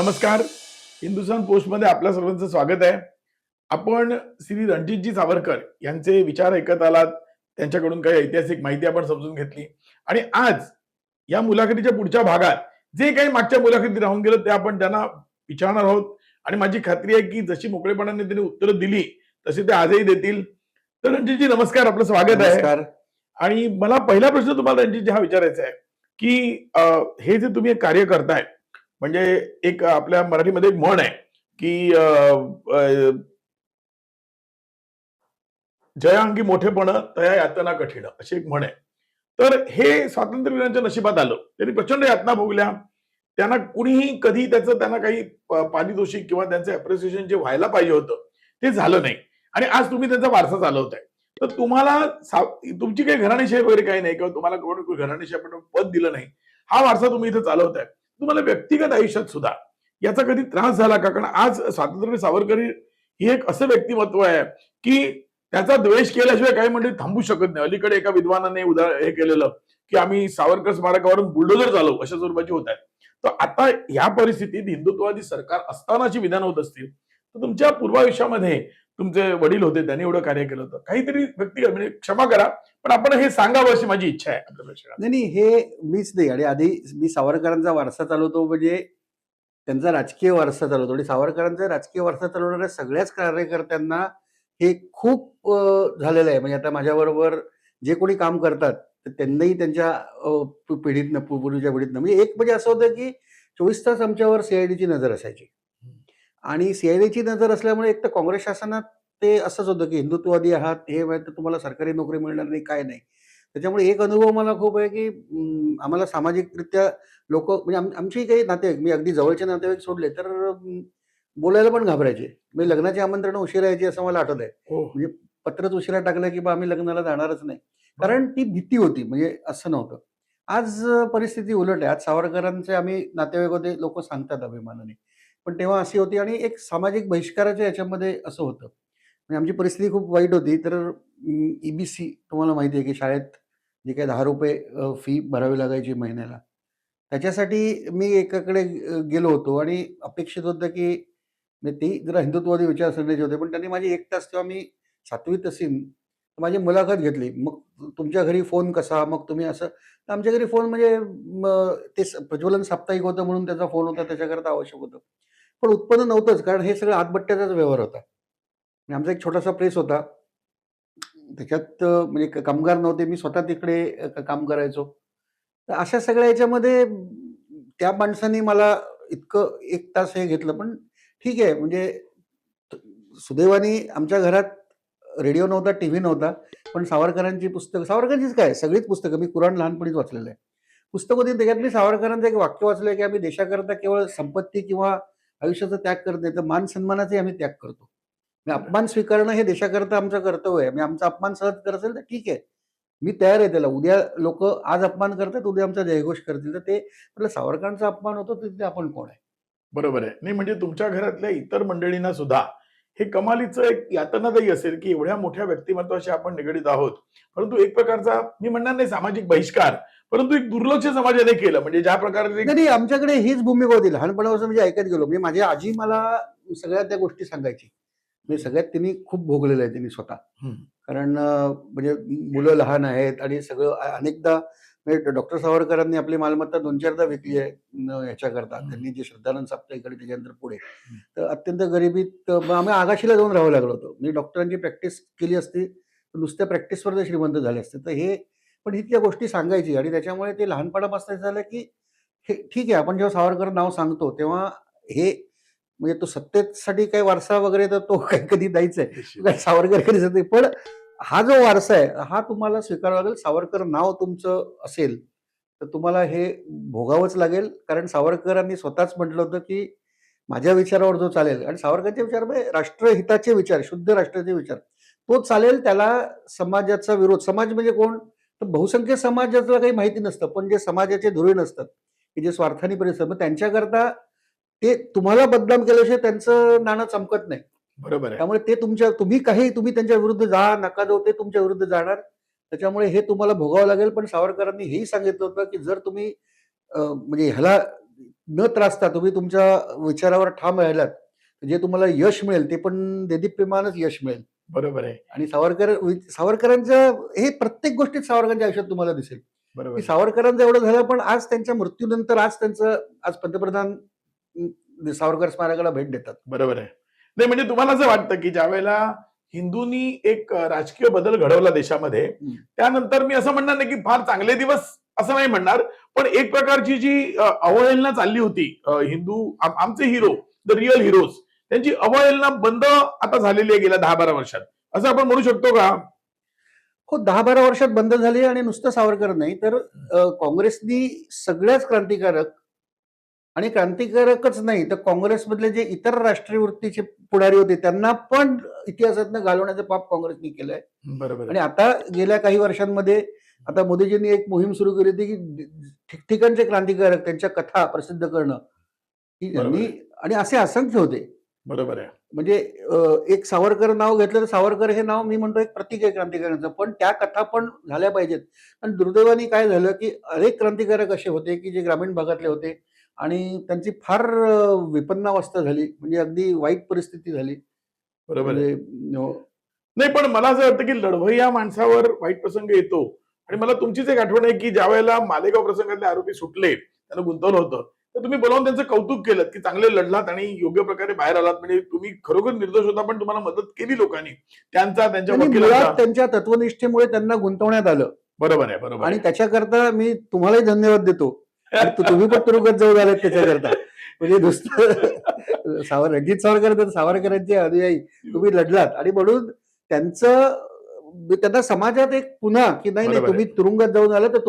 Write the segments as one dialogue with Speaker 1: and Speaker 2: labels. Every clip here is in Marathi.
Speaker 1: नमस्कार. हिंदुस्थान पोस्टमध्ये आपल्या सर्वांचं स्वागत आहे. आपण श्री रणजितजी सावरकर यांचे विचार ऐकत आलात. त्यांच्याकडून काही ऐतिहासिक माहिती आपण समजून घेतली आणि आज या मुलाखतीच्या पुढच्या भागात जे काही मागच्या मुलाखतीत राहून गेलं ते आपण त्यांना विचारणार आहोत आणि माझी खात्री आहे की जशी मोकळेपणाने त्यांनी उत्तरं दिली तशी ते आजही देतील. तर रणजितजी नमस्कार, आपलं स्वागत आहे.
Speaker 2: नमस्कार.
Speaker 1: आणि मला पहिला प्रश्न तुम्हाला रणजितजी हा विचारायचा आहे की हे जे तुम्ही एक कार्य करताय, म्हणजे एक आपल्या मराठीमध्ये एक म्हण आहे की जया अंगी मोठेपण तया यातना कठीण, अशी एक म्हण आहे. तर हे स्वातंत्र्यवीरांच्या नशिबात आलं. त्यांनी प्रचंड यातना भोगल्या. त्यांना कुणीही कधी त्यांना काही पारितोषिक किंवा त्यांचं अप्रिसिएशन जे व्हायला पाहिजे होतं ते झालं नाही. आणि आज तुम्ही त्यांचा वारसा चालवताय. तर तुम्हाला तुमची काही घराणेशाही वगैरे काही नाही किंवा तुम्हाला कोणी घराणेशाही पण पद दिलं नाही. हा वारसा तुम्ही इथे चालवताय. तुम्हाला व्यक्तिगत आयुष्यात सुद्धा याचा कधी त्रास झाला का? कारण आज स्वातंत्र्यवीर सावरकर ही एक असं व्यक्तिमत्व आहे की त्याचा द्वेष केल्याशिवाय काही मंडळी थांबू शकत नाही. अलीकडे एका विद्वानाने हे केलेलं की आम्ही सावरकर स्मारकावरून बुलडोजर चालवू अशा स्वरूपाची होत आहेत. तर आता या परिस्थितीत हिंदुत्ववादी सरकार असतानाची विधान होत असतील तर तुमच्या पूर्वायुष्यामध्ये तुमचे वडील होते, त्यांनी एवढं कार्य केलं होतं. काहीतरी व्यक्तिगत, म्हणजे क्षमा करा पण आपण हे सांगावं अशी माझी इच्छा आहे आपल्या प्रेक्षकांना.
Speaker 2: नाही हे मीच नाही. आणि आधी मी सावरकरांचा वारसा चालवतो, म्हणजे त्यांचा राजकीय वारसा चालवतो. आणि सावरकरांचा राजकीय वारसा चालवणाऱ्या सगळ्याच कार्यकर्त्यांना हे खूप झालेलं आहे. म्हणजे आता माझ्याबरोबर जे कोणी काम करतात तर त्यांनाही त्यांच्या पिढीतनं, पूर्वीच्या पिढीतनं, म्हणजे एक म्हणजे असं होतं की 24 तास आमच्यावर सीआयडीची नजर असायची. आणि सीआयडीची नजर असल्यामुळे एक तर काँग्रेस शासनात ते असंच होतं की हिंदुत्ववादी आहात, हे तर तुम्हाला सरकारी नोकरी मिळणार नाही, काय नाही. त्याच्यामुळे एक अनुभव मला खूप आहे की आम्हाला सामाजिकरित्या लोक, म्हणजे आमची काही नातेवाईक, मी अगदी जवळचे नातेवाईक सोडले तर बोलायला पण घाबरायचे. म्हणजे लग्नाची आमंत्रण उशिरा यायची असं मला आठवत आहे.
Speaker 1: हो.
Speaker 2: म्हणजे पत्रच उशिरा टाकलं की बा आम्ही लग्नाला जाणारच नाही, कारण ती भीती होती. म्हणजे असं नव्हतं. आज परिस्थिती उलट आहे. आज सावरकरांचे आम्ही नातेवाईक होते, लोक सांगतात अभिमानाने. पण तेव्हा अशी होती. आणि एक सामाजिक बहिष्काराच्या याच्यामध्ये असं होतं. म्हणजे आमची परिस्थिती खूप वाईट होती. तर ईबीसी तुम्हाला माहिती आहे की शाळेत जे काही ₹10 फी भरावी लागायची महिन्याला, त्याच्यासाठी मी एकाकडे गेलो होतो. आणि अपेक्षित होतं की म्हणजे ती जरा हिंदुत्ववादी विचारसरणीचे होते. पण त्यांनी माझी 1 तास, तेव्हा मी 7वीत असेन, तर माझी मुलाखत घेतली. मग तुमच्या घरी फोन कसा? मग तुम्ही असं. तर आमच्या घरी फोन म्हणजे ते प्रज्वलन साप्ताहिक होतं म्हणून त्याचा फोन होता, त्याच्याकरता आवश्यक होतं. पण उत्पन्न नव्हतंच, कारण हे सगळं आतबट्ट्याचाच व्यवहार होता. आणि आमचा एक छोटासा प्रेस होता. त्याच्यात म्हणजे कामगार नव्हते. मी स्वतः तिकडे काम करायचो. तर अशा सगळ्या याच्यामध्ये त्या माणसाने मला इतकं 1 तास हे घेतलं. पण ठीक आहे. म्हणजे सुदैवाने आमच्या घरात रेडिओ नव्हता, टीव्ही नव्हता. पण सावरकरांची पुस्तकं, सावरकरांचीच काय सगळीच पुस्तकं मी कुराण लहानपणीच वाचलेलं आहे. पुस्तक होती, त्याच्यात मी सावरकरांचं एक वाक्य वाचलंय की आम्ही देशाकरता केवळ संपत्ती किंवा आयुष्याचा त्याग करत नाही, तर मान सन्मानाचाही आम्ही त्याग करतो. म्हणजे अपमान स्वीकारणं हे देशाकरता आमचं कर्तव्य आहे. म्हणजे आमचा अपमान सहज करत असेल तर ठीक आहे. मी तयार आहे त्याला. उद्या लोक आज अपमान करतात, उद्या आमचा जयघोष करतील. तर ते म्हटलं सावरकरांचा अपमान होतो, तर तिथे आपण कोण आहे?
Speaker 1: बरोबर आहे. नाही, म्हणजे तुमच्या घरातल्या इतर मंडळींना सुद्धा हे कमालीचं एक यातनादायी असेल की एवढ्या मोठ्या व्यक्तिमत्वाशी आपण निगडीत आहोत. परंतु एक प्रकारचा, मी म्हणणार नाही सामाजिक बहिष्कार, परंतु एक दुर्लक्ष समाजाने केलं. म्हणजे ज्या प्रकारे
Speaker 2: नाही, नाही, आमच्याकडे हीच भूमिका होती लहानपणापासून. म्हणजे ऐकत गेलो. म्हणजे माझी आजी मला सगळ्या त्या गोष्टी सांगायची. म्हणजे सगळ्यात तिने खूप भोगलेलं आहे तिने स्वतः. कारण म्हणजे मुलं लहान आहेत आणि सगळं अनेकदा म्हणजे डॉक्टर सावरकरांनी आपली मालमत्ता 2-4दा विकली आहे ह्याच्याकरता. त्यांनी जे श्रद्धानंद साप्ताहिकडे, त्याच्यानंतर पुढे. तर अत्यंत गरिबीत मग आम्ही आगाशीला जाऊन राहावं लागलो होतो. मी डॉक्टरांची प्रॅक्टिस केली असती तर नुसत्या प्रॅक्टिसवर ते श्रीमंत झाले असते. तर हे पण ही त्या गोष्टी सांगायची. आणि त्याच्यामुळे ते लहानपणापासून झालं की हे ठीक आहे. आपण जेव्हा सावरकर नाव सांगतो तेव्हा हे म्हणजे तो सत्तेसाठी काही वारसा वगैरे तर तो काही कधी द्यायचा आहे. काही सावरकर कधी नाही. पण हा जो वारसा आहे हा तुम्हाला स्वीकारावा लागेल. सावरकर नाव तुमचं असेल तर तुम्हाला हे भोगावंच लागेल. कारण सावरकरांनी स्वतःच म्हटलं होतं की माझ्या विचारावर जो चालेल, आणि सावरकरांचे विचार म्हणजे राष्ट्रहिताचे विचार, शुद्ध राष्ट्राचे विचार, तो चालेल, त्याला समाजाचा विरोध. समाज म्हणजे कोण? तर बहुसंख्य समाजाचं काही माहिती नसतं, पण जे समाजाचे धुरीण असतात की जे स्वार्थाने परिसर, मग त्यांच्याकरता ते तुम्हाला बदनाम केल्याशिवाय त्यांचं नाणं चमकत नाही.
Speaker 1: बरोबर आहे.
Speaker 2: त्यामुळे ते तुम्ही त्यांच्या विरुद्ध जा, नका जाऊ, ते तुमच्या विरुद्ध जाणार. त्याच्यामुळे हे तुम्हाला भोगावं लागेल. पण सावरकरांनी हेही सांगितलं होतं की जर तुम्ही म्हणजे ह्याला न त्रासता तुम्ही तुमच्या विचारावर ठाम राहिलात, जे तुम्हाला यश मिळेल ते पण देदीप्यमानच यश मिळेल.
Speaker 1: बरोबर आहे.
Speaker 2: आणि सावरकरांच्या हे प्रत्येक गोष्टीत सावरकरांच्या आयुष्यात तुम्हाला दिसेल,
Speaker 1: बरोबर
Speaker 2: की
Speaker 1: आहे.
Speaker 2: सावरकरांचं एवढं झालं, पण आज त्यांच्या मृत्यूनंतर आज पंतप्रधान सावरकर स्मारकाला भेट देतात.
Speaker 1: बरोबर आहे. नाही म्हणजे तुम्हाला असं वाटतं, की ज्यावेळेला हिंदूंनी एक राजकीय बदल घडवला देशामध्ये, त्यानंतर मी असं म्हणणार नाही, की फार चांगले दिवस असं नाही म्हणणार, पण एक प्रकारची जी अवहेलना चालली होती आमचे हिरो, द रिअल हिरोज, त्यांची अवहेलना बंद आता झालेली आहे गेल्या 10-12 वर्षात. असं आपण म्हणू शकतो का?
Speaker 2: हो, 10-12 वर्षात बंद झाली आणि नुसतं सावरकर नाही, तर काँग्रेसनी सगळ्याच क्रांतिकारक आणि क्रांतिकारकच नाही, तर काँग्रेसमधले जे इतर राष्ट्रीय वृत्तीचे पुढारी होते, त्यांना पण इतिहासातनं घालवण्याचं पाप काँग्रेसनी केलंय.
Speaker 1: बरोबर
Speaker 2: आणि
Speaker 1: आहे.
Speaker 2: आता गेल्या काही वर्षांमध्ये आता मोदीजींनी एक मोहीम सुरू केली होती, की ठिकठिकाणचे क्रांतिकारक त्यांच्या कथा प्रसिद्ध करणं, की
Speaker 1: बरोबर
Speaker 2: यांनी
Speaker 1: आहे.
Speaker 2: आणि असे असंख्य होते.
Speaker 1: बरोबर आहे.
Speaker 2: म्हणजे एक सावरकर नाव घेतलं तर सावरकर हे नाव मी म्हणतो एक प्रतीक आहे क्रांतिकारकांचं, पण त्या कथा पण झाल्या पाहिजेत. आणि दुर्दैवाने काय झालं, की अनेक क्रांतिकारक असे होते, की जे ग्रामीण भागातले होते आणि त्यांची फार विपन्नावस्था झाली, म्हणजे अगदी वाईट परिस्थिती झाली.
Speaker 1: बरोबर आहे.
Speaker 2: म्हणजे
Speaker 1: नाही पण मला असं वाटतं, की लढवय्या माणसावर वाईट प्रसंग येतो आणि मला तुमचीच एक आठवण आहे, की ज्यावेळेला मालेगाव प्रसंगातले आरोपी सुटले, त्यांना गुंतवलं होतं, तर तुम्ही बोलावून त्यांचं कौतुक केलं, की चांगले लढलात आणि योग्य प्रकारे बाहेर आलात. म्हणजे तुम्ही खरोखर निर्दोष होता, पण तुम्हाला मदत केली लोकांनी. त्यांच्या
Speaker 2: त्यांनी मुळात
Speaker 1: वकिलांचा.
Speaker 2: त्यांच्या तत्वनिष्ठेमुळे त्यांना गुंतवण्यात आलं
Speaker 1: बरोबर आहे, बरोबर
Speaker 2: आणि
Speaker 1: आहे.
Speaker 2: त्याच्याकरता मी तुम्हालाही धन्यवाद देतो. आणि तुम्ही पण तुरुंगात जाऊन आलात त्याच्याकरता. म्हणजे नुसतं रणजित सावरकर तर सावरकरांचे अनुयायी तुम्ही लढलात आणि म्हणून त्यांना समाजात एक पुन्हा की नाही नाही
Speaker 1: बरोबर
Speaker 2: तुम्ही
Speaker 1: आहे.
Speaker 2: तुरुंगात जाऊन आला तर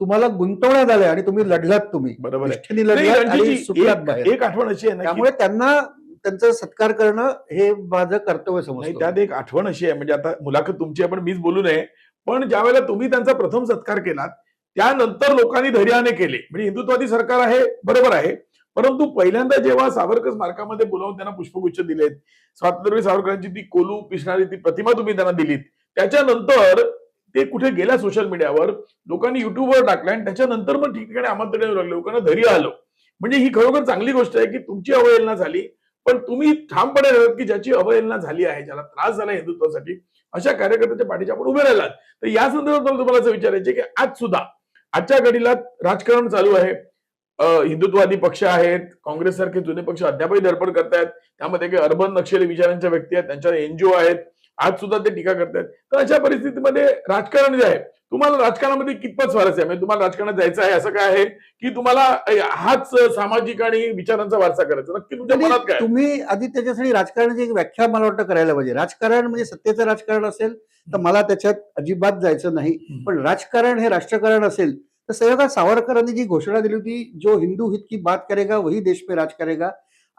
Speaker 2: तुम्हाला गुंतवण्यात आलंय आणि तुम्ही लढलात, तुम्ही
Speaker 1: बरोबर आहे.
Speaker 2: निष्ठेने
Speaker 1: नाही
Speaker 2: लढलात आणि
Speaker 1: रणजितजी,
Speaker 2: सुटलात बाहेर.
Speaker 1: एक आठवण अशी आहे ना, की
Speaker 2: त्यामुळे त्यांचा सत्कार करणं हे माझं कर्तव्य
Speaker 1: नाही
Speaker 2: समजतो.
Speaker 1: त्यात एक आठवण अशी आहे, म्हणजे आता मुलाखत तुमची आहे, पण मीच बोलू नये. पण ज्यावेळेला तुम्ही त्यांचा प्रथम सत्कार केलात, त्यानंतर लोकांनी धैर्याने केले. म्हणजे हिंदुत्वादी सरकार आहे, बरोबर आहे. परंतु पहिल्यांदा जेव्हा सावरकर स्मारकामध्ये बोलावून त्यांना पुष्पगुच्छ दिलेत, स्वातंत्र्यवीर सावरकरांची ती कोलू पिसणारी ती प्रतिमा तुम्ही त्यांना दिलीत. त्याच्यानंतर ते कुठे गेल्या सोशल मीडियावर, लोकांनी युट्यूबवर टाकलं आणि त्याच्यानंतर मग ठिकठिकाणी आमंत्रण येऊ लागले. लोकांना धैर्य आलं. म्हणजे ही खरोखर चांगली गोष्ट आहे, की तुमची अवहेलना झाली, पण तुम्ही ठामपणे राहिलात, की ज्याची अवहेलना झाली आहे, ज्याला त्रास झाला हिंदुत्वासाठी, अशा कार्यकर्त्याच्या पाठीशी आपण उभे राहिलात. तर या संदर्भात मला तुम्हाला असं विचारायचं आहे, की आज सुद्धा आजच्या घडीला राजकारण चालू आहे. हिंदुत्ववादी पक्ष आहेत, काँग्रेससारखे जुने पक्ष अद्यापही धडपड करतायत. त्यामध्ये काही अर्बन नक्षली विचारांच्या व्यक्ती आहेत, त्यांच्या एनजीओ आहेत. आज सुद्धा ते टीका करतायत. तर अशा परिस्थितीमध्ये राजकारण जे आहे, तुम्हाला राजकारणामध्ये कितपत स्वारस्य आहे? म्हणजे तुम्हाला राजकारणात जायचं आहे, असं काय आहे, की तुम्हाला हाच सामाजिक आणि विचारांचा वारसा करायचा? नक्की तुमच्या
Speaker 2: म्हणजे
Speaker 1: मनात काय आहे?
Speaker 2: तुम्ही आधी त्याच्यासाठी राजकारणाची एक व्याख्या मला वाटतं करायला पाहिजे. राजकारण म्हणजे सत्तेचं राजकारण असेल तर मला त्याच्यात अजिबात जायचं नाही. पण राजकारण हे राष्ट्रकारण असेल तर सहसा सावरकरांनी जी घोषणा दिली होती, जो हिंदू हित की बात करेगा वही देश पे राज करेगा.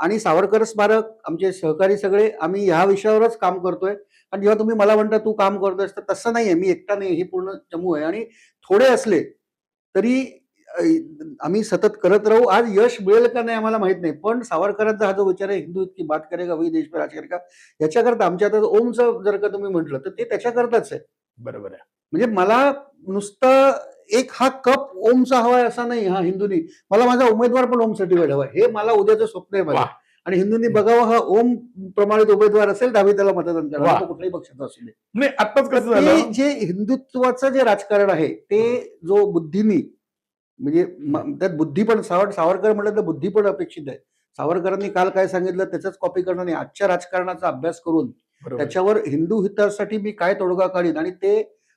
Speaker 2: आणि सावरकर स्मारक आमचे सहकारी सगळे आम्ही ह्या विषयावरच काम करतोय. आणि जेव्हा तुम्ही मला म्हणता तू काम करतोयस, तर तसं नाहीये, मी एकटा नाही, हे पूर्ण चमू आहे. आणि थोडे असले तरी अ, आम्ही सतत करत राहू. आज यश मिळेल का नाही आम्हाला माहित नाही, पण सावरकरांचा हा जो विचार आहे, हिंदू की बात करेगा वही देश पे राज करेगा, याच्याकरता आमच्या आता ओमचं जर का तुम्ही म्हटलं तर ते त्याच्याकरताच आहे.
Speaker 1: बरोबर आहे.
Speaker 2: म्हणजे मला नुसतं एक हा कप ओमचा हवाय असा नाही, हा हिंदूंनी मला माझा उमेदवार पण ओम सर्टिफाईड हवाय, हे मला उद्याचं स्वप्न आहे माझं.
Speaker 1: वाह!
Speaker 2: आणि हिंदूंनी बघावं हा ओम प्रमाणित उमेदवार असेल, दहावी त्याला मतदान
Speaker 1: वाह!
Speaker 2: करा, तो कुठल्याही पक्षाचा असू दे.
Speaker 1: नाही आत्ताच
Speaker 2: तर
Speaker 1: कसं
Speaker 2: ते
Speaker 1: झालं.
Speaker 2: जे हिंदुत्वाचं जे राजकारण आहे ते जो बुद्धीनी म्हणजे त्यात बुद्धी पण सावरकर म्हटलं तर बुद्धी पण अपेक्षित आहे. सावरकरांनी काल काय सांगितलं त्याचाच कॉपी करणं नाही, आजच्या राजकारणाचा अभ्यास करून
Speaker 1: बरोबर आहे.
Speaker 2: त्याच्यावर हिंदू हितासाठी मी काय तोडगा काढीन आणि ते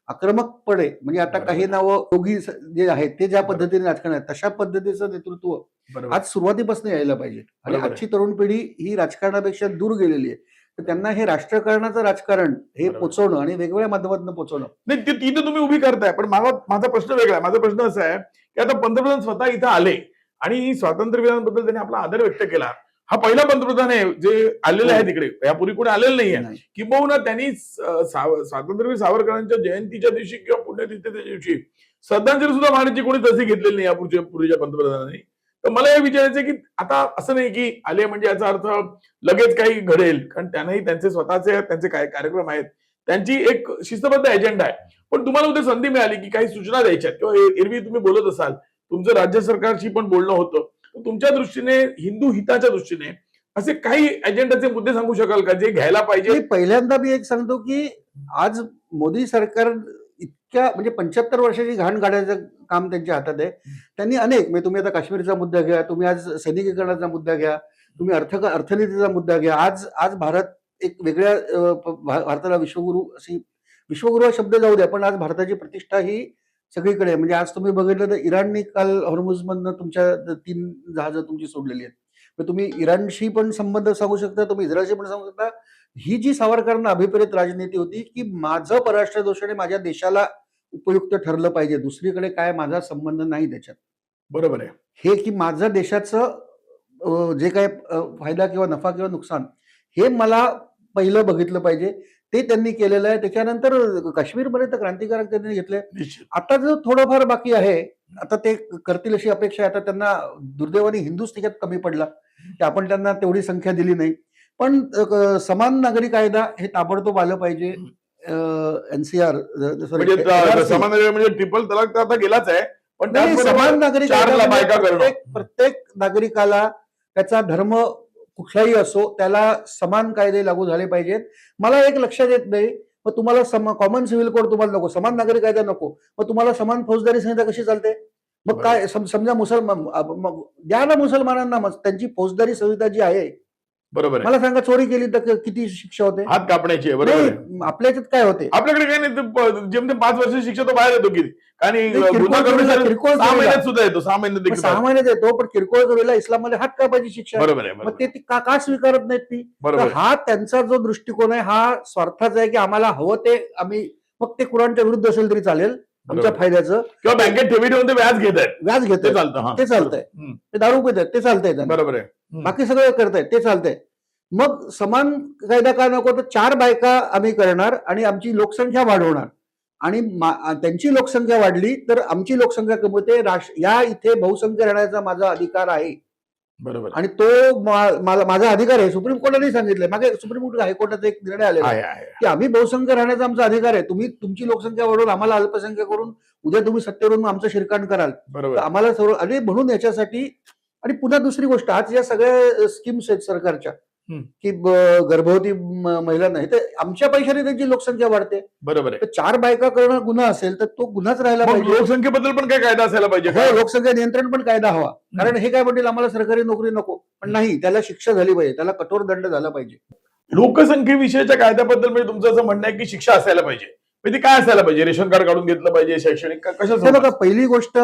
Speaker 2: आक्रमकपणे म्हणजे आता
Speaker 1: बरोबर
Speaker 2: काही
Speaker 1: आहे.
Speaker 2: नावं योगी जे आहेत ते ज्या
Speaker 1: बरोबर.
Speaker 2: पद्धतीने राजकारण आहे तशा पद्धतीचं नेतृत्व
Speaker 1: बरोबर.
Speaker 2: आज सुरुवातीपासून यायला पाहिजे. आणि
Speaker 1: बरोबर आहे.
Speaker 2: आजची तरुण पिढी ही राजकारणापेक्षा दूर गेलेली आहे. तर त्यांना हे राजकारणाचं राजकारण हे
Speaker 1: बरोबर.
Speaker 2: पोचवणं आणि वेगवेगळ्या माध्यमातून पोचवणं.
Speaker 1: नाही ती तर तुम्ही उभी करताय, पण माझा प्रश्न वेगळा आहे. माझा प्रश्न असा आहे, की आता पंतप्रधान स्वतः इथं आले आणि स्वातंत्र्यवीरांबद्दल त्यांनी आपला आदर व्यक्त केला. हा पहिला पंतप्रधान आहे जे आलेला आहे तिकडे. यापूर्वी कोणी आलेलं नाहीये.
Speaker 2: नाही.
Speaker 1: किंबहुना त्यांनी स्वातंत्र्यवीर सावरकरांच्या जयंतीच्या दिवशी किंवा पुण्यतिथीच्या दिवशी श्रद्धांजली सुद्धा वाहण्याची कोणी तशी घेतलेली नाही पूर्वीच्या पंतप्रधानांनी. तर मला हे विचारायचं आहे, की आता असं नाही की आले म्हणजे याचा अर्थ लगेच काही घडेल, कारण त्यांनाही त्यांचे स्वतःचे त्यांचे काय कार्यक्रम आहेत. त्यांची एक शिस्तबद्ध एजेंडा आहे. पण तुम्हाला उद्या संधी मिळाली, की काही सूचना द्यायच्या किंवा एरवी तुम्ही बोलत असाल, तुमचं राज्य सरकारशी पण बोलणं होतं. तर तुमच्या दृष्टीने हिंदू हिताच्या दृष्टीने असे काही अजेंडाचे मुद्दे सांगू शकाल का जे घ्यायला पाहिजे?
Speaker 2: मी पहिल्यांदा मी एक सांगतो की आज मोदी सरकार इतक्या म्हणजे 75 वर्षाची घाण काढायचं काम त्यांच्या हातात आहे. त्यांनी अनेक म्हणजे तुम्ही आता काश्मीरचा मुद्दा घ्या, तुम्ही आज सैनिकीकरणाचा मुद्दा घ्या, तुम्ही अर्थनीतीचा मुद्दा घ्या. आज आज भारत एक वेगळ्या भारताला विश्वगुरु हा शब्द जाऊ द्या, पण आज भारताची प्रतिष्ठा ही सगळीकडे आहे. म्हणजे आज तुम्ही बघितलं तर इराणने काल हॉर्मुझमधनं तुमच्या 3 जहाजं तुमची सोडलेली आहेत. तर तुम्ही इराणशी पण संबंध सांगू शकता, तुम्ही इस्रायलशी पण सांगू शकता. ही जी सावरकरांना अभिप्रेत राजनीती होती की माझं परराष्ट्र धोरण माझ्या देशाला उपयुक्त ठरलं पाहिजे, दुसरीकडे काय माझा संबंध नाही त्याच्यात.
Speaker 1: बरोबर आहे.
Speaker 2: हे की माझं देशाचं जे काही फायदा किंवा नफा किंवा नुकसान हे मला पहिलं बघितलं पाहिजे. ते त्यांनी केलेलं आहे. त्याच्यानंतर काश्मीरमध्ये तर क्रांतिकारक त्यांनी घेतले.
Speaker 1: निश्चित.
Speaker 2: आता जो थोडंफार बाकी आहे, आता ते करतील अशी अपेक्षा आहे. आता त्यांना दुर्दैवाने हिंदूच त्याच्यात कमी पडला की आपण त्यांना तेवढी संख्या दिली नाही. पण समान नागरी कायदा हे ताबडतोब आलं पाहिजे. एनसीआर
Speaker 1: म्हणजे समान म्हणजे ट्रिपल तलाक तर आता गेलाच आहे, पण
Speaker 2: समान नागरी
Speaker 1: चारला बायका
Speaker 2: कायदा
Speaker 1: करणं.
Speaker 2: प्रत्येक नागरिकाला त्याचा धर्म कुठलाही असो त्याला समान कायदे लागू झाले पाहिजेत. मला एक लक्षात येत नाही, मग तुम्हाला कॉमन सिव्हिल कोड तुम्हाला नको, समान नागरी कायदा नको, मग तुम्हाला समान फौजदारी संहिता कशी चालते? मग काय समजा मुसलमान द्या ना मुसलमानांना मग त्यांची फौजदारी संहिता जी आहे.
Speaker 1: बरोबर आहे.
Speaker 2: मला सांगा चोरी केली तर किती शिक्षा होते?
Speaker 1: हात कापण्याची आहे. बरोबर आहे.
Speaker 2: आपल्या याच्यात काय होते?
Speaker 1: आपल्याकडे काही नाही, जेमतेम 5 वर्ष शिक्षा तो बाहेर येतो की आणि
Speaker 2: किरकोळ चोरीला
Speaker 1: 6 महिन्यात सुद्धा येतो. 6 महिन्यात देखील
Speaker 2: 6 महिन्यात येतो, पण किरकोळ चोरीला इस्लाममध्ये हात कापायची शिक्षा.
Speaker 1: बरोबर आहे.
Speaker 2: मग
Speaker 1: बरोबर
Speaker 2: ते ती का स्वीकारत नाहीत ती?
Speaker 1: बरोबर
Speaker 2: तर हा त्यांचा जो दृष्टिकोन आहे हा स्वार्थाचा आहे की आम्हाला हवं ते आम्ही, मग ते कुराणच्या विरुद्ध असेल तरी चालेल आमच्या फायद्याचं.
Speaker 1: किंवा बँकेत ठेवी ठेवून ते व्याज घेत आहेत,
Speaker 2: व्याज घेत
Speaker 1: ते चालतं.
Speaker 2: ते चालतंय. ते दारू पित आहेत ते चालतंय त्यांना.
Speaker 1: बरोबर आहे.
Speaker 2: बाकी सगळं करतायत ते चालतंय. मग समान कायदा का नको? तर 4 बायका आम्ही करणार आणि आमची लोकसंख्या वाढवणार आणि त्यांची लोकसंख्या वाढली तर आमची लोकसंख्या कमी होते. या इथे बहुसंख्य राहण्याचा माझा अधिकार आहे.
Speaker 1: बरोबर.
Speaker 2: आणि तो माझा अधिकार आहे. सुप्रीम कोर्टाने सांगितलंय, मागे सुप्रीम कोर्ट हायकोर्टाचा एक निर्णय आलेला आहे की आम्ही बहुसंख्य राहण्याचा आमचा अधिकार आहे. तुम्ही तुमची लोकसंख्या वाढवून आम्हाला अल्पसंख्या करून उद्या तुम्ही सत्तेवरून आमचं शिरकाण कराल तर आम्हाला सर्व अरे म्हणून याच्यासाठी. आणि पुन्हा दुसरी गोष्ट, आज या सगळ्या स्कीम्स आहेत सरकारच्या की गर्भवती महिलांना, तर आमच्या पैशाने त्यांची लोकसंख्या वाढते.
Speaker 1: बरोबर आहे.
Speaker 2: 4 बायका करणं गुन्हा असेल तर तो गुन्हाच राहायला पाहिजे.
Speaker 1: लोकसंख्येबद्दल पण काही कायदा असायला पाहिजे.
Speaker 2: लोकसंख्या नियंत्रण पण कायदा हवा. कारण हे काय म्हणतील आम्हाला सरकारी नोकरी नको, पण नाही, त्याला शिक्षा झाली पाहिजे, त्याला कठोर दंड झाला पाहिजे.
Speaker 1: लोकसंख्येविषयीच्या कायद्याबद्दल म्हणजे तुमचं असं म्हणणं आहे की शिक्षा असायला पाहिजे. म्हणजे काय असायला पाहिजे? रेशन कार्ड काढून घेतलं पाहिजे, शैक्षणिक कशा?
Speaker 2: बघा, पहिली गोष्ट,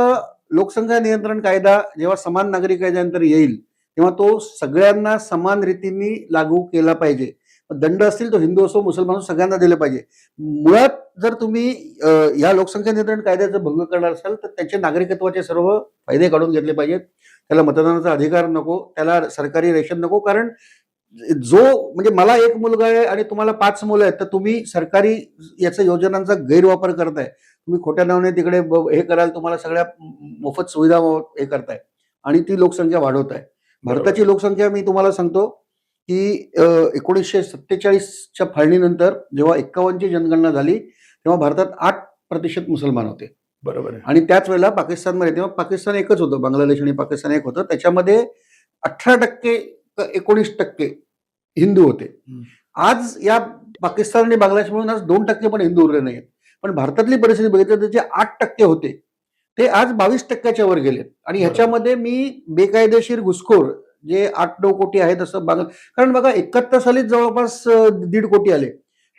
Speaker 2: लोकसंख्या नियंत्रण कायदा जेव्हा समान नागरी कायद्यानंतर येईल तेव्हा तो सगळ्यांना समान रीतीने लागू केला पाहिजे. दंड असतील तो हिंदू असो मुसलमान असो सगळ्यांना दिले पाहिजे. मुळात जर तुम्ही या लोकसंख्या नियंत्रण कायद्याचा भंग करणार असाल तर त्याचे नागरिकत्वाचे सर्व फायदे काढून घेतले पाहिजेत. त्याला मतदानाचा अधिकार नको, त्याला सरकारी रेशन नको. कारण जो म्हणजे मला 1 मुलगा आहे आणि तुम्हाला 5 मुलं आहेत तर तुम्ही सरकारी याचा योजनांचा गैरवापर करताय. तुम्ही खोट्या नावाने तिकडे हे कराल, तुम्हाला सगळ्या मोफत सुविधा हे करताय आणि ती लोकसंख्या वाढवताय. भारताची लोकसंख्या मी तुम्हाला सांगतो की 1947च्या फाळणीनंतर जेव्हा 51ची जनगणना झाली तेव्हा भारतात 8% मुसलमान होते.
Speaker 1: बरोबर आहे.
Speaker 2: आणि त्याच वेळेला पाकिस्तानमध्ये, तेव्हा पाकिस्तान एकच होतं, बांगलादेश आणि पाकिस्तान एक होतं, त्याच्यामध्ये 18% 19% हिंदू होते. आज या पाकिस्तान आणि बांगलादेश म्हणून आज 2% पण हिंदू उरले नाहीत. पण भारतातली परिस्थिती बघितली तर जे 8% होते ते आज 22%च्या वर गेले. आणि ह्याच्यामध्ये मी बेकायदेशीर घुसखोर जे 8-9 कोटी आहेत असं कारण बघा 71 सालीच जवळपास 1.5 कोटी आले.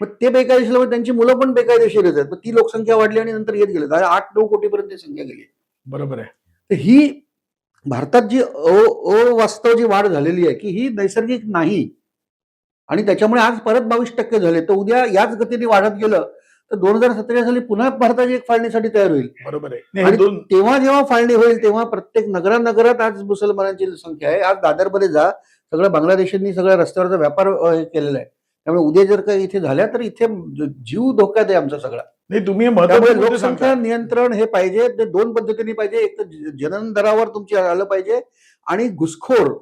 Speaker 2: मग ते बेकायदेशीर, त्यांची मुलं पण बेकायदेशीरच आहेत. मग ती लोकसंख्या वाढली आणि नंतर येत गेले 8-9 कोटीपर्यंत संख्या गेली.
Speaker 1: बरोबर आहे.
Speaker 2: तर ही भारतात जी अवास्तव जी वाढ झालेली आहे की ही नैसर्गिक नाही आणि त्याच्यामुळे आज परत 22% झाले. तर उद्या याच गतीने वाढत गेलं तर 2047 साली पुन्हा भारताची एक फाळणीसाठी तयार होईल.
Speaker 1: बरोबर आहे.
Speaker 2: आणि तेव्हा जेव्हा फाळणी होईल तेव्हा प्रत्येक नगरात आज मुसलमानांची संख्या आहे. आज दादरमध्ये जा, सगळं बांगलादेशींनी सगळ्या रस्त्यावरचा व्यापार केलेला आहे. त्यामुळे उद्या जर काही इथे झाल्या तर इथे जीव धोक्यात आहे आमचा सगळा.
Speaker 1: नाही, तुम्ही
Speaker 2: लोकसंख्या नियंत्रण हे पाहिजे, ते 2 पद्धतीने पाहिजे. एक तर जनन दरावर तुमची आलं पाहिजे आणि घुसखोर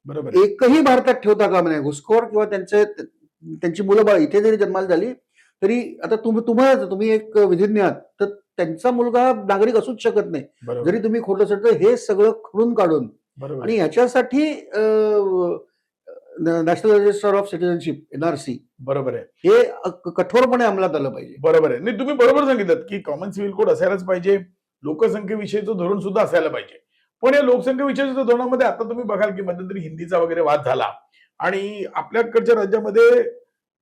Speaker 1: बरोबर
Speaker 2: एकही भारतात ठेवता कामा नये. घुसखोर किंवा त्यांची मुलं बाळ इथे जरी जन्माला झाली तरी आता तुम्ही एक विधिज्ञ आहात तर त्यांचा मुलगा नागरिक असूच शकत नाही. जरी तुम्ही खोटं सटतं हे सगळं खोडून काढून
Speaker 1: बरोबर
Speaker 2: आणि
Speaker 1: आहे.
Speaker 2: ह्याच्यासाठी national register of citizenship NRC
Speaker 1: बरोबर आहे.
Speaker 2: हे कठोरपणे अंमलात आलं पाहिजे.
Speaker 1: बरोबर आहे. नाही, तुम्ही बरोबर सांगितलं की कॉमन सिव्हिल कोड असायलाच पाहिजे. लोकसंख्येविषयीचं धोरण सुद्धा असायला पाहिजे. पण या लोकसंख्येविषयीच्या धोरणामध्ये आता तुम्ही बघाल की मध्यंतरी हिंदीचा वगैरे वाद झाला आणि आपल्याकडच्या राज्यामध्ये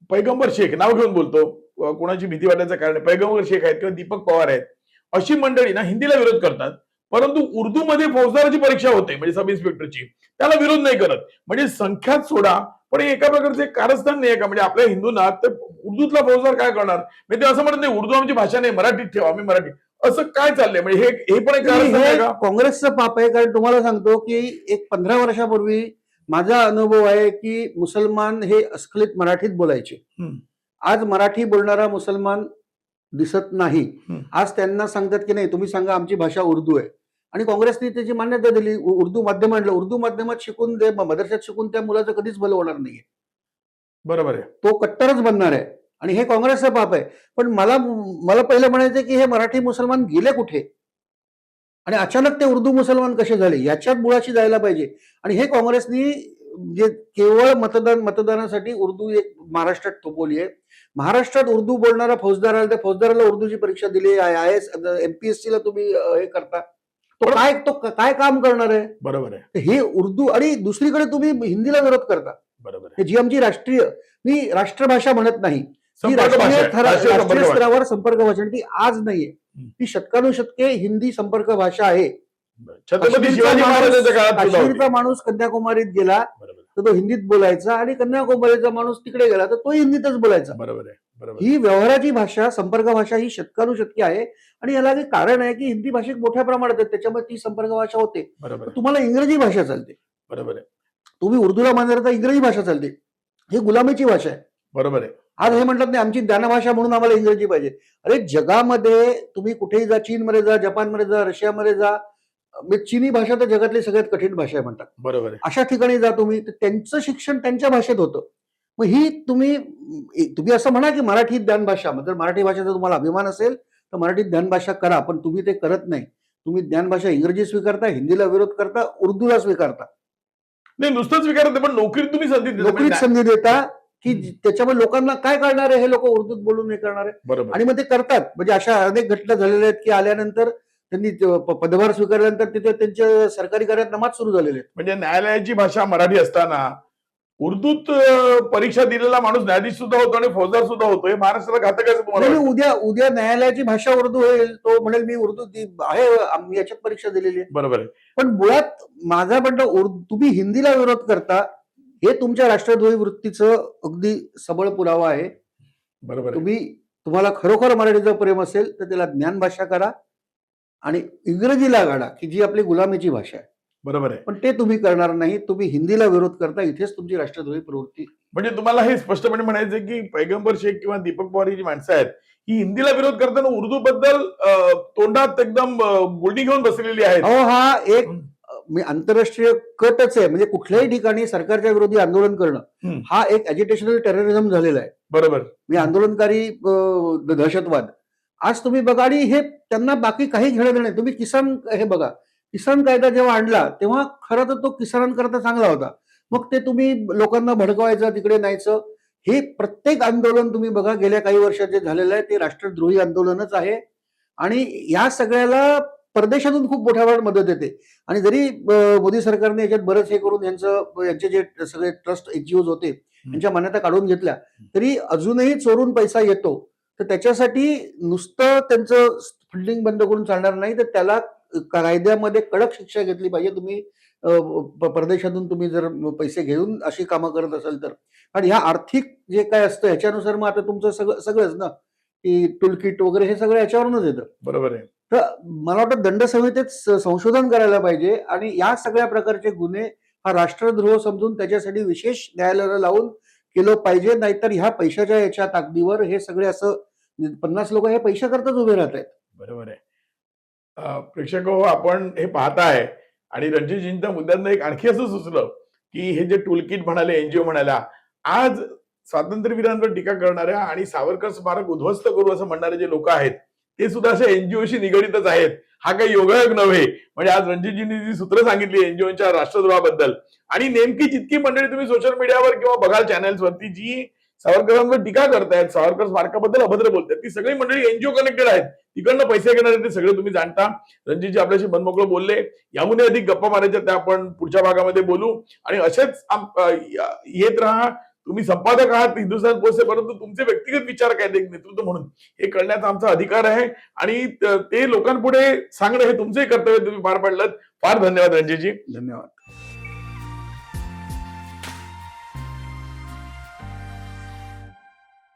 Speaker 1: पैगंबर शेख नाव घेऊन बोलतो, कोणाची भीती वाटायचं कारण नाही. पैगंबर शेख आहेत किंवा दीपक पवार आहेत, अशी मंडळी ना हिंदीला विरोध करतात, परंतु उर्दूमध्ये फौजदाराची परीक्षा होते म्हणजे सब इन्स्पेक्टरची, त्याला विरोध नाही करत. म्हणजे संख्याच सोडा, पण हे एका प्रकारचे एक कारस्थान नाही का? म्हणजे आपल्या हिंदूंना तर उर्दूतला फौजदार काय करणार? म्हणजे ते असं म्हणत नाही उर्दू आमची भाषा नाही, मराठीत ठेवा, आम्ही मराठी. असं काय चाललंय? म्हणजे हे पण एक कारस्थान
Speaker 2: हे
Speaker 1: आहे का?
Speaker 2: काँग्रेसचं पाप आहे. कारण तुम्हाला सांगतो की एक 15 वर्षापूर्वी माझा अनुभव आहे की मुसलमान हे अस्खलित मराठीत बोलायचे.
Speaker 1: हम्म,
Speaker 2: आज मराठी बोलणारा मुसलमान दिसत नाही.
Speaker 1: हम्म.
Speaker 2: आज त्यांना सांगतात की नाही तुम्ही सांगा आमची भाषा उर्दू आहे. आणि काँग्रेसने त्याची मान्यता दिली. उर्दू माध्यम आणलं. उर्दू माध्यमात शिकून मदरशात शिकून त्या मुलाचं कधीच भलं होणार नाहीये.
Speaker 1: बरोबर आहे.
Speaker 2: तो कट्टरच बनणार आहे. आणि हे काँग्रेसचं पाप आहे. पण मला मला पहिलं म्हणायचं की हे मराठी मुसलमान गेले कुठे? आणि अचानक ते उर्दू मुसलमान कसे झाले? याच्यात मुळाशी जायला पाहिजे. आणि हे काँग्रेसनी जे केवळ मतदानासाठी उर्दू एक महाराष्ट्रात थोपवली आहे. महाराष्ट्रात उर्दू बोलणारा फौजदार आला, त्या फौजदाराला उर्दूची परीक्षा दिली. IAS MPSC ला तुम्ही हे करता. तो काय काम करणार आहे?
Speaker 1: बरोबर आहे.
Speaker 2: तर हे उर्दू आणि दुसरीकडे तुम्ही हिंदीला विरोध करता.
Speaker 1: बरोबर आहे.
Speaker 2: हे जी आमची मी राष्ट्रभाषा म्हणत नाही. ती
Speaker 1: संपर्क भाषा आहे. राष्ट्रीय संपर्क
Speaker 2: राष्ट्रीय
Speaker 1: भाषा.
Speaker 2: स्तरावर संपर्क भाषा आणि ती आज नाहीये. ती शतकानुशतके हिंदी संपर्क भाषा आहे.
Speaker 1: छत्रपती शिवाजी महाराजांच्या काळात सुद्धा होती.
Speaker 2: काश्मीरचा माणूस कन्याकुमारीत गेला
Speaker 1: बरोबर
Speaker 2: तर तो हिंदीत बोलायचा आणि कन्याकुमारीचा माणूस तिकडे गेला तर तो हिंदीतच बोलायचा.
Speaker 1: बरोबर आहे. बरोबर
Speaker 2: ही व्यवहाराची भाषा, संपर्क भाषा ही शतकानुशतके आहे. आणि याला एक कारण आहे की हिंदी भाषिक मोठ्या प्रमाणात आहे, त्याच्यामुळे ती संपर्क भाषा होते.
Speaker 1: बरोबर आहे.
Speaker 2: तुम्हाला इंग्रजी भाषा चालते.
Speaker 1: बरोबर आहे.
Speaker 2: तुम्ही उर्दूला मानलं तर इंग्रजी भाषा चालते. ही गुलामीची भाषा आहे.
Speaker 1: बरोबर आहे.
Speaker 2: आज हे म्हणतात नाही आमची ज्ञानभाषा म्हणून आम्हाला इंग्रजी पाहिजे. अरे जगामध्ये तुम्ही कुठेही जा, चीनमध्ये जा, जपानमध्ये जा, रशियामध्ये जा, चीनी भाषा तर जगातली सगळ्यात कठीण भाषा आहे म्हणतात.
Speaker 1: बरोबर आहे.
Speaker 2: अशा ठिकाणी जा तुम्ही तर त्यांचं शिक्षण त्यांच्या भाषेत होतं. मग ही तुम्ही असं म्हणा की मराठी ज्ञानभाषा, जर मराठी भाषेचा तुम्हाला अभिमान असेल तर मराठी ज्ञानभाषा करा, पण तुम्ही ते करत नाही. तुम्ही ज्ञानभाषा इंग्रजी स्वीकारता, हिंदीला विरोध करता, उर्दूला स्वीकारता.
Speaker 1: नाही, नुसतं स्वीकारत नाही, पण नोकरीत तुम्ही संधी देता.
Speaker 2: नोकरीत संधी देता की त्याच्यामुळे लोकांना काय करणार आहे? हे लोक उर्दूत बोलून हे करणार आहे.
Speaker 1: बरोबर.
Speaker 2: आणि मग ते करतात. म्हणजे अशा अनेक घटना झालेल्या आहेत की आल्यानंतर त्यांनी पदभार स्वीकारल्यानंतर तिथे त्यांच्या सरकारी कार्यात नमाज सुरू झालेले आहेत.
Speaker 1: म्हणजे न्यायालयाची भाषा मराठी असताना उर्दूत परीक्षा दिलेला माणूस न्यायाधीश सुद्धा होतो आणि फौजदार सुद्धा होतो. हे महाराष्ट्राला घातक आहे असं तुम्हाला
Speaker 2: नाही,
Speaker 1: वाटतं?
Speaker 2: उद्या न्यायालयाची भाषा उर्दू होईल. तो म्हणेल मी उर्दू आहे, आम्ही याच्यात परीक्षा दिलेली आहे.
Speaker 1: बरोबर आहे.
Speaker 2: पण मुळात माझा म्हणणं तुम्ही हिंदीला विरोध करता हे तुमच्या राष्ट्रद्रोही वृत्तीचं अगदी सबळ पुरावा आहे.
Speaker 1: बरोबर आहे.
Speaker 2: तुम्हाला खरोखर मराठीचं प्रेम असेल तर त्याला ज्ञान भाषा करा आणि इंग्रजीला गाडा की जी आपली गुलामीची भाषा आहे.
Speaker 1: बरोबर आहे.
Speaker 2: पण ते तुम्ही करणार नाही. तुम्ही हिंदीला विरोध करता. इथेच तुमची राष्ट्रद्रोही प्रवृत्ती.
Speaker 1: म्हणजे तुम्हाला हे स्पष्टपणे म्हणायचं की पैगंबर शेख किंवा दीपक पवार ही जी माणसं आहेत ही हिंदीला विरोध करताना उर्दू बद्दल तोंडात एकदम गुलणी घेऊन बसलेली आहेत.
Speaker 2: अहो हा एक आंतरराष्ट्रीय कटच आहे. म्हणजे कुठल्याही ठिकाणी सरकारच्या विरोधी आंदोलन करणं हा एक अजिटेशनल टेररिझम झालेला आहे.
Speaker 1: बरोबर.
Speaker 2: म्हणजे आंदोलनकारी दहशतवाद. आज तुम्ही बघा आणि हे त्यांना बाकी काही घेणं देणं नाही. तुम्ही किसान हे बघा, किसान कायदा जेव्हा आणला तेव्हा खरं तर तो किसानांकरता चांगला होता. मग ते तुम्ही लोकांना भडकवायचं, तिकडे न्यायचं. हे प्रत्येक आंदोलन तुम्ही बघा गेल्या काही वर्षात जे झालेलं आहे ते राष्ट्रद्रोही आंदोलनच आहे. आणि या सगळ्याला परदेशातून खूप मोठ्या प्रमाणात मदत येते. आणि जरी मोदी सरकारने याच्यात बरंच हे करून यांचे जे सगळे ट्रस्ट NGOs होते यांच्या मान्यता काढून घेतल्या तरी अजूनही चोरून पैसा येतो. तर त्याच्यासाठी नुसतं त्यांचं फंडिंग बंद करून चालणार नाही, तर त्याला कायद्यामध्ये कडक शिक्षा घेतली पाहिजे. तुम्ही परदेशातून तुम्ही जर पैसे घेऊन अशी कामं करत असाल तर. आणि ह्या आर्थिक जे काय असतं ह्याच्यानुसार मग आता तुमचं सगळंच ना की टूलकिट वगैरे हे सगळं याच्यावरूनच येतं.
Speaker 1: बरोबर आहे.
Speaker 2: तर मला वाटतं दंड संहितेत संशोधन करायला पाहिजे आणि या सगळ्या प्रकारचे गुन्हे हा राष्ट्रद्रोह समजून त्याच्यासाठी विशेष न्यायालयाला लावून केलं पाहिजे. नाहीतर ह्या पैशाच्या याच्या ताकदीवर हे सगळे असं 50 लोक हे पैशाकरताच उभे राहत आहेत.
Speaker 1: बरोबर आहे. प्रेक्षक हो, आपण हे पाहताय आणि रणजितजींच्या मुद्द्यांना एक आणखी असं सुचलं की हे जे टूलकिट म्हणाले, NGO म्हणाल्या, आज स्वातंत्र्यवीरांवर टीका करणाऱ्या आणि सावरकर स्मारक उद्ध्वस्त करू असं म्हणणारे जे लोक आहेत ते सुद्धा अशा NGOशी निगडीतच आहेत. हा काही योगायोग नव्हे. म्हणजे आज रणजितजींनी जी सूत्र सांगितली एनजीओच्या राष्ट्रद्रोहाबद्दल, आणि नेमकी जितकी मंडळी तुम्ही सोशल मीडियावर किंवा बघाल चॅनल्सवरती जी सावरकरांवर टीका करतायत, सावरकर स्मारकाबद्दल अभद्र बोलतात, ती सगळी मंडळी एनजीओ कनेक्टेड आहेत. तिकडनं पैसे घेणारे ते सगळे तुम्ही जाणता. रणजितजी आपल्याशी मनमोकळं बोलले. याहूनही अधिक गप्पा मारायच्या त्या आपण पुढच्या भागामध्ये बोलू. आणि असेच येत राहा. तुम्ही संपादक आहात हिंदुस्थान पोस्टचे, परंतु तुमचे व्यक्तिगत विचार काय एक नेतृत्व म्हणून हे कळण्याचा आमचा अधिकार आहे, आणि ते लोकांपुढे सांगणं हे तुमचंही कर्तव्य तुम्ही पार पाडलं. फार धन्यवाद रणजितजी.
Speaker 2: धन्यवाद.